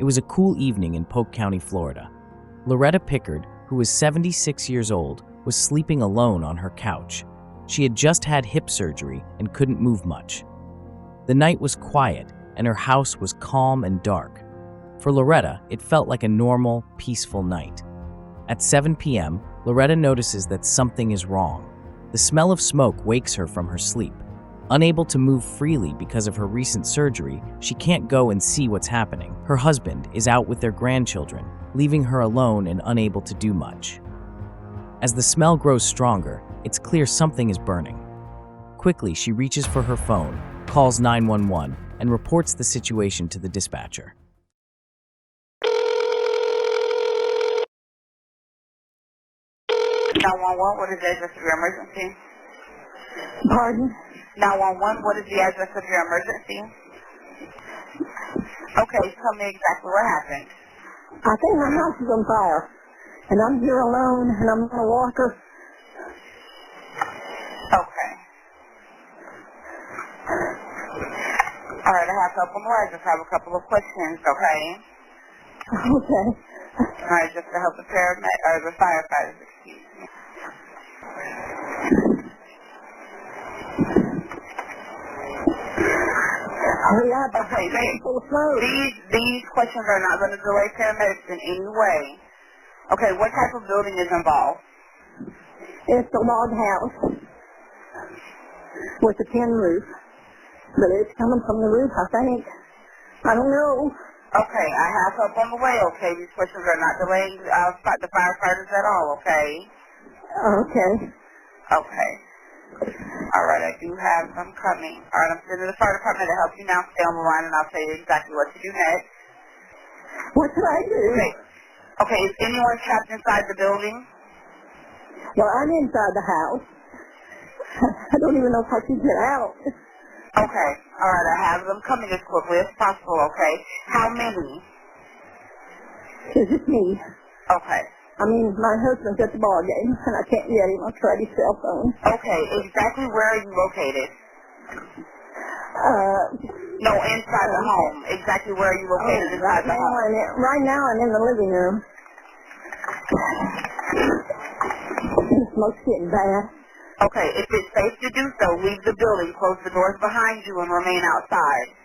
It was a cool evening in Polk County, Florida. Loretta Pickard, who was 76 years old, was sleeping alone on her couch. She had just had hip surgery and couldn't move much. The night was quiet, and her house was calm and dark. For Loretta, it felt like a normal, peaceful night. At 7 p.m., Loretta notices that something is wrong. The smell of smoke wakes her from her sleep. Unable to move freely because of her recent surgery, she can't go and see what's happening. Her husband is out with their grandchildren, leaving her alone and unable to do much. As the smell grows stronger, it's clear something is burning. Quickly, she reaches for her phone, calls 911, and reports the situation to the dispatcher. What is the address of your emergency? Pardon? 911, what is the address of your emergency? Okay, tell me exactly what happened. I think my house is on fire, and I'm here alone, and I'm on a walker. Okay. All right, I have a couple more. I just have a couple of questions, okay? Okay. All right, just to help the the firefighters, excuse me. Hurry up. Okay, Full of smoke. these questions are not going to delay paramedics in any way. Okay, what type of building is involved? It's a log house with a tin roof, but it's coming from the roof, I think. I don't know. Okay, I have help on the way, okay? These questions are not delaying the firefighters at all, okay? Okay. Okay. All right, I do have them coming. All right, I'm sending the fire department to help you now. Stay on the line, and I'll tell you exactly what to do next. What should I do? Okay, is anyone trapped inside the building? Well, I'm inside the house. I don't even know if I can get out. Okay. All right, I have them coming as quickly as possible, okay? How many? It's just me. Okay. I mean, my husband's at the ball game, and I can't get him. I'll try his cell phone. Okay, exactly where are you located? No, inside the home. Exactly where are you located inside the home? Right now I'm in the living room. The smoke's getting bad. Okay, if it's safe to do so, leave the building, close the doors behind you, and remain outside.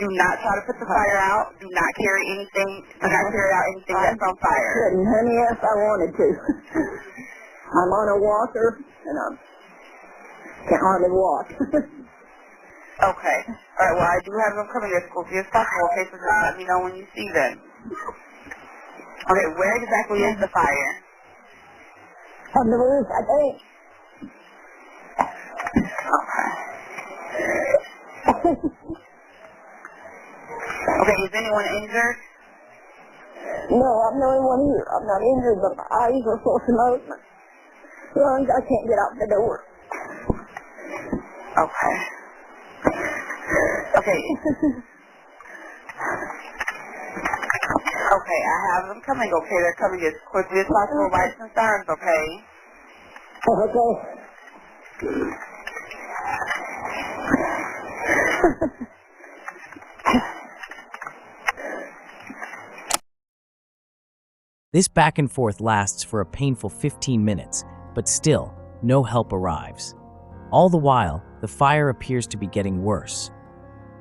Do not try to put the fire out. Do not carry out anything that's on fire. Couldn't, honey, if I wanted to. I'm on a walker, and I can't hardly walk. Okay. All right, well, I do have them coming as quickly as possible, okay, so just let me know when you see them. Okay, where exactly is the fire? On the roof, I think. Okay. Okay, is anyone injured? No, I'm the only one here. I'm not injured, but my eyes are full of smoke. Lungs, I can't get out the door. Okay. Okay. Okay, I have them coming, okay? They're coming as quickly as possible, lights and sirens, okay? Okay. This back and forth lasts for a painful 15 minutes, but still, no help arrives. All the while, the fire appears to be getting worse.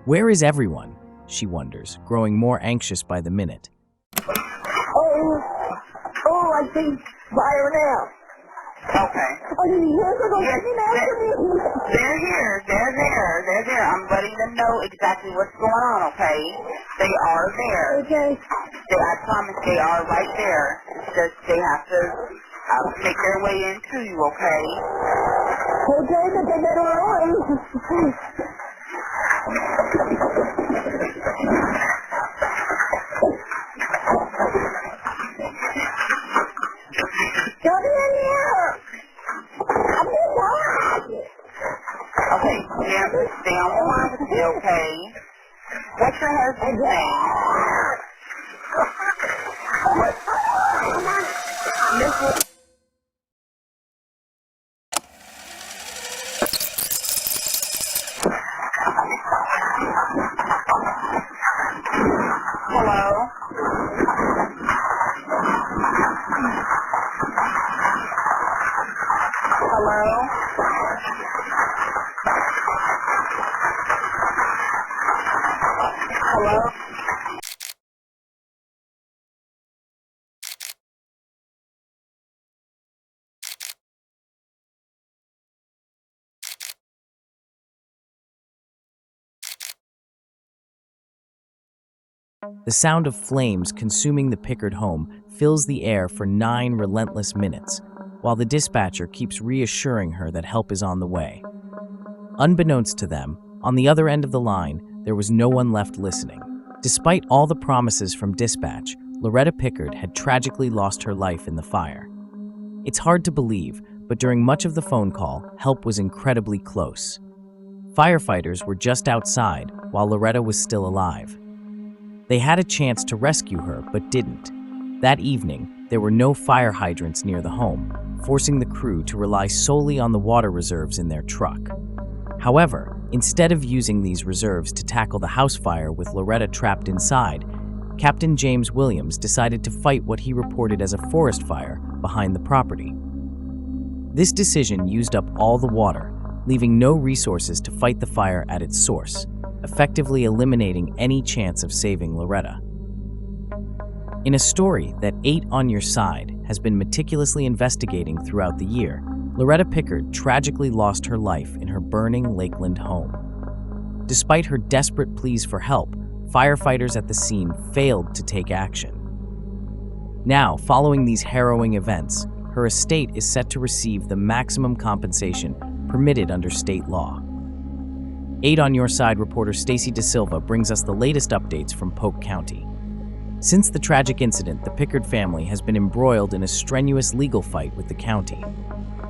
Where is everyone? She wonders, growing more anxious by the minute. Oh, I see fire now. Okay. Oh, you hear them? They're here. They're there. I'm letting them know exactly what's going on, okay? They are there. Okay. I promise they are right there. It's just they have to make their way into you, okay? Okay, but they better run. Come in here. Okay, stay on the line with me, okay? What's your husband's name? Hello? Hello? The sound of flames consuming the Pickard home fills the air for 9 relentless minutes, while the dispatcher keeps reassuring her that help is on the way. Unbeknownst to them, on the other end of the line, there was no one left listening. Despite all the promises from dispatch, Loretta Pickard had tragically lost her life in the fire. It's hard to believe, but during much of the phone call, help was incredibly close. Firefighters were just outside while Loretta was still alive. They had a chance to rescue her, but didn't. That evening, there were no fire hydrants near the home, forcing the crew to rely solely on the water reserves in their truck. However, instead of using these reserves to tackle the house fire with Loretta trapped inside, Captain James Williams decided to fight what he reported as a forest fire behind the property. This decision used up all the water, leaving no resources to fight the fire at its source, effectively eliminating any chance of saving Loretta. In a story that 8 on Your Side has been meticulously investigating throughout the year, Loretta Pickard tragically lost her life in her burning Lakeland home. Despite her desperate pleas for help, firefighters at the scene failed to take action. Now, following these harrowing events, her estate is set to receive the maximum compensation permitted under state law. 8 on Your Side reporter Stacy DeSilva brings us the latest updates from Polk County. Since the tragic incident, the Pickard family has been embroiled in a strenuous legal fight with the county.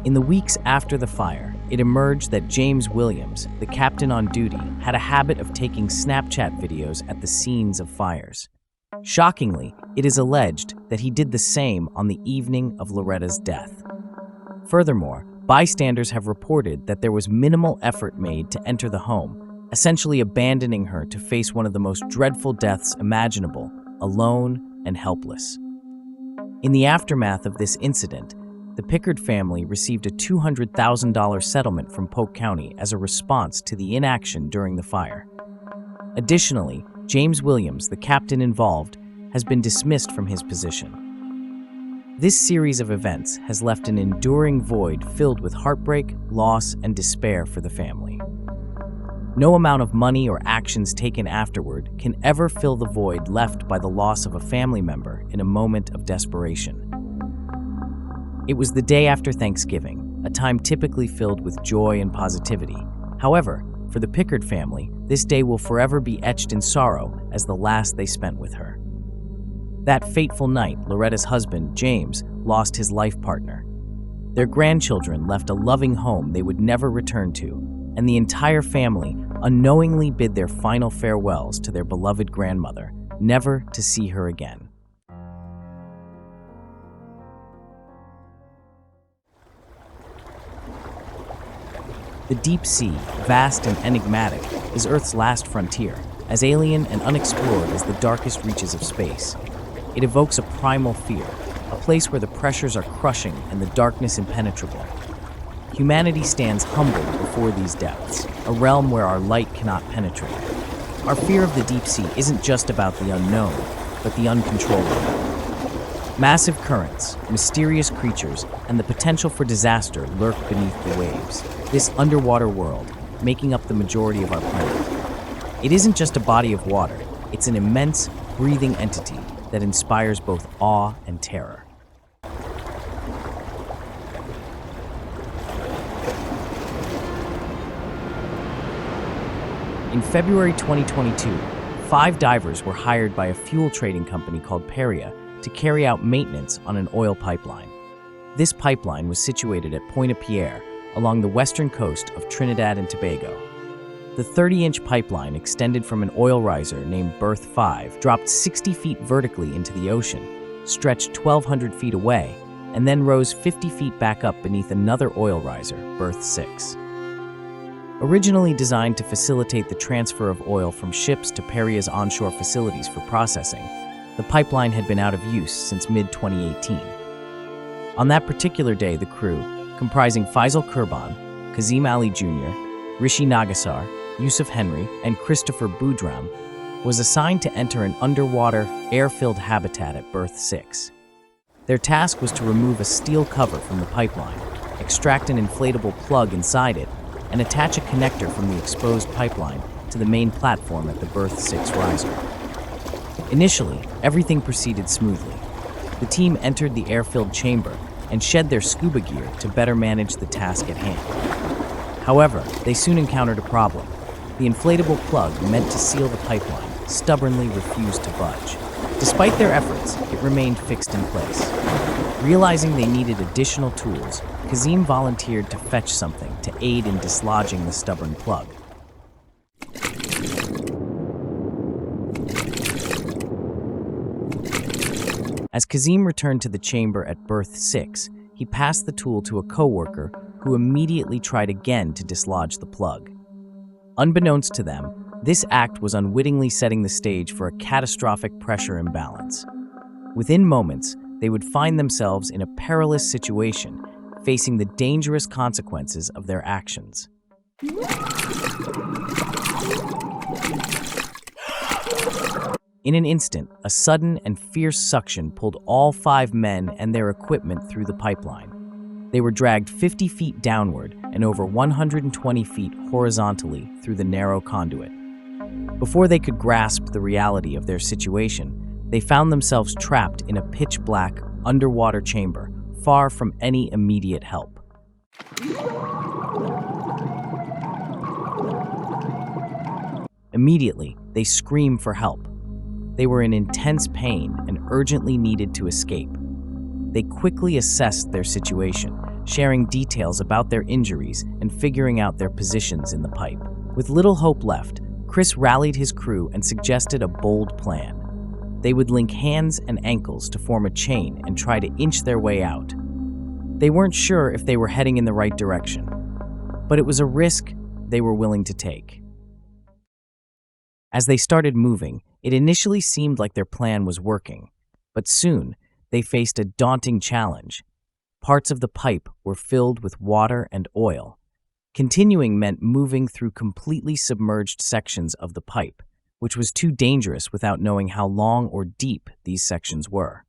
In the weeks after the fire, it emerged that James Williams, the captain on duty, had a habit of taking Snapchat videos at the scenes of fires. Shockingly, it is alleged that he did the same on the evening of Loretta's death. Furthermore, bystanders have reported that there was minimal effort made to enter the home, essentially abandoning her to face one of the most dreadful deaths imaginable, alone and helpless. In the aftermath of this incident, the Pickard family received a $200,000 settlement from Polk County as a response to the inaction during the fire. Additionally, James Williams, the captain involved, has been dismissed from his position. This series of events has left an enduring void filled with heartbreak, loss, and despair for the family. No amount of money or actions taken afterward can ever fill the void left by the loss of a family member in a moment of desperation. It was the day after Thanksgiving, a time typically filled with joy and positivity. However, for the Pickard family, this day will forever be etched in sorrow as the last they spent with her. That fateful night, Loretta's husband, James, lost his life partner. Their grandchildren left a loving home they would never return to, and the entire family unknowingly bid their final farewells to their beloved grandmother, never to see her again. The deep sea, vast and enigmatic, is Earth's last frontier, as alien and unexplored as the darkest reaches of space. It evokes a primal fear, a place where the pressures are crushing and the darkness impenetrable. Humanity stands humbled before these depths, a realm where our light cannot penetrate. Our fear of the deep sea isn't just about the unknown, but the uncontrollable. Massive currents, mysterious creatures, and the potential for disaster lurk beneath the waves. This underwater world, making up the majority of our planet. It isn't just a body of water, it's an immense, breathing entity that inspires both awe and terror. In February 2022, 5 divers were hired by a fuel trading company called Peria to carry out maintenance on an oil pipeline. This pipeline was situated at Pointe-à-Pierre, along the western coast of Trinidad and Tobago. The 30-inch pipeline extended from an oil riser named Berth 5, dropped 60 feet vertically into the ocean, stretched 1,200 feet away, and then rose 50 feet back up beneath another oil riser, Berth 6. Originally designed to facilitate the transfer of oil from ships to Peria's onshore facilities for processing, the pipeline had been out of use since mid-2018. On that particular day, the crew, comprising Faisal Kurban, Kazim Ali Jr., Rishi Nagasar, Yusuf Henry, and Christopher Boudram, was assigned to enter an underwater, air-filled habitat at berth 6. Their task was to remove a steel cover from the pipeline, extract an inflatable plug inside it, and attach a connector from the exposed pipeline to the main platform at the berth 6 riser. Initially, everything proceeded smoothly. The team entered the air-filled chamber and shed their scuba gear to better manage the task at hand. However, they soon encountered a problem. The inflatable plug meant to seal the pipeline stubbornly refused to budge. Despite their efforts, it remained fixed in place. Realizing they needed additional tools, Kazim volunteered to fetch something to aid in dislodging the stubborn plug. As Kazim returned to the chamber at berth 6, he passed the tool to a coworker who immediately tried again to dislodge the plug. Unbeknownst to them, this act was unwittingly setting the stage for a catastrophic pressure imbalance. Within moments, they would find themselves in a perilous situation, facing the dangerous consequences of their actions. In an instant, a sudden and fierce suction pulled all 5 men and their equipment through the pipeline. They were dragged 50 feet downward and over 120 feet horizontally through the narrow conduit. Before they could grasp the reality of their situation, they found themselves trapped in a pitch-black, underwater chamber, far from any immediate help. Immediately, they screamed for help. They were in intense pain and urgently needed to escape. They quickly assessed their situation, sharing details about their injuries and figuring out their positions in the pipe. With little hope left, Chris rallied his crew and suggested a bold plan. They would link hands and ankles to form a chain and try to inch their way out. They weren't sure if they were heading in the right direction, but it was a risk they were willing to take. As they started moving, it initially seemed like their plan was working, but soon they faced a daunting challenge. Parts of the pipe were filled with water and oil. Continuing meant moving through completely submerged sections of the pipe, which was too dangerous without knowing how long or deep these sections were.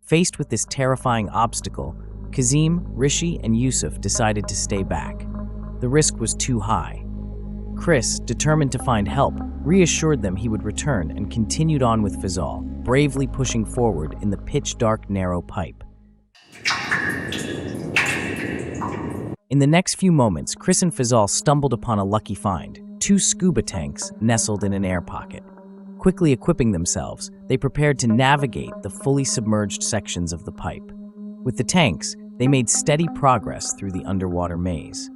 Faced with this terrifying obstacle, Kazim, Rishi, and Yusuf decided to stay back. The risk was too high. Chris, determined to find help, reassured them he would return and continued on with Fazal, bravely pushing forward in the pitch-dark, narrow pipe. In the next few moments, Chris and Fazal stumbled upon a lucky find, 2 scuba tanks nestled in an air pocket. Quickly equipping themselves, they prepared to navigate the fully submerged sections of the pipe. With the tanks, they made steady progress through the underwater maze.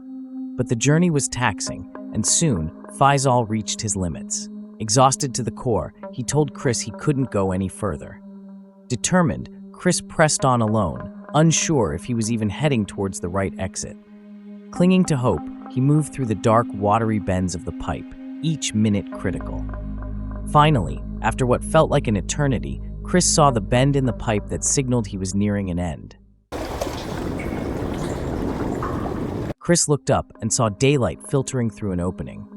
But the journey was taxing, and soon, Faisal reached his limits. Exhausted to the core, he told Chris he couldn't go any further. Determined, Chris pressed on alone, unsure if he was even heading towards the right exit. Clinging to hope, he moved through the dark, watery bends of the pipe, each minute critical. Finally, after what felt like an eternity, Chris saw the bend in the pipe that signaled he was nearing an end. Chris looked up and saw daylight filtering through an opening.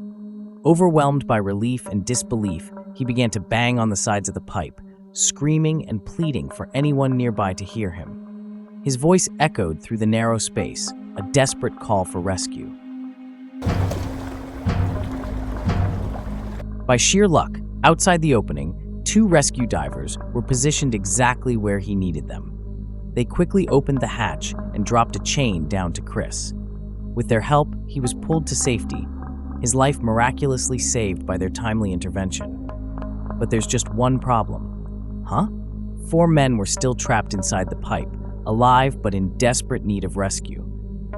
Overwhelmed by relief and disbelief, he began to bang on the sides of the pipe, screaming and pleading for anyone nearby to hear him. His voice echoed through the narrow space, a desperate call for rescue. By sheer luck, outside the opening, 2 rescue divers were positioned exactly where he needed them. They quickly opened the hatch and dropped a chain down to Chris. With their help, he was pulled to safety, his life miraculously saved by their timely intervention. But there's just one problem. 4 men were still trapped inside the pipe, alive but in desperate need of rescue.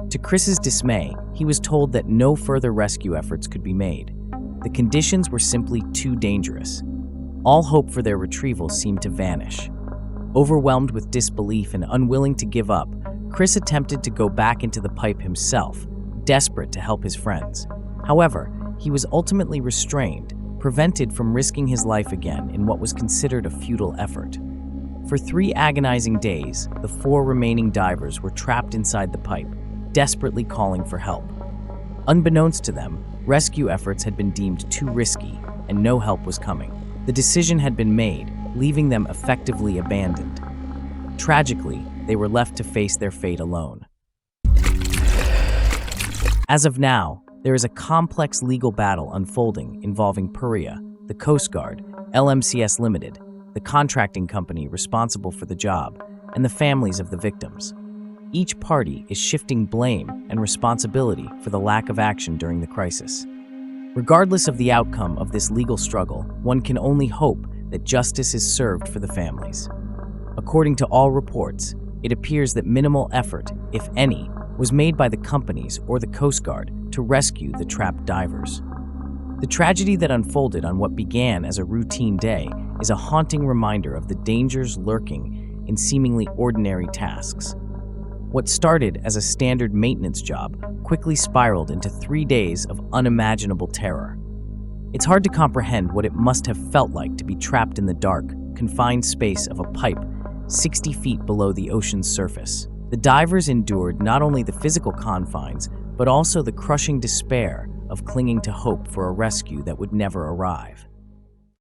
To Chris's dismay, he was told that no further rescue efforts could be made. The conditions were simply too dangerous. All hope for their retrieval seemed to vanish. Overwhelmed with disbelief and unwilling to give up, Chris attempted to go back into the pipe himself, desperate to help his friends. However, he was ultimately restrained, prevented from risking his life again in what was considered a futile effort. For 3 agonizing days, the 4 remaining divers were trapped inside the pipe, desperately calling for help. Unbeknownst to them, rescue efforts had been deemed too risky, and no help was coming. The decision had been made, leaving them effectively abandoned. Tragically, they were left to face their fate alone. As of now, there is a complex legal battle unfolding involving PURIA, the Coast Guard, LMCS Limited, the contracting company responsible for the job, and the families of the victims. Each party is shifting blame and responsibility for the lack of action during the crisis. Regardless of the outcome of this legal struggle, one can only hope that justice is served for the families. According to all reports, it appears that minimal effort, if any, was made by the companies or the Coast Guard to rescue the trapped divers. The tragedy that unfolded on what began as a routine day is a haunting reminder of the dangers lurking in seemingly ordinary tasks. What started as a standard maintenance job quickly spiraled into 3 days of unimaginable terror. It's hard to comprehend what it must have felt like to be trapped in the dark, confined space of a pipe 60 feet below the ocean's surface. The divers endured not only the physical confines, but also the crushing despair of clinging to hope for a rescue that would never arrive.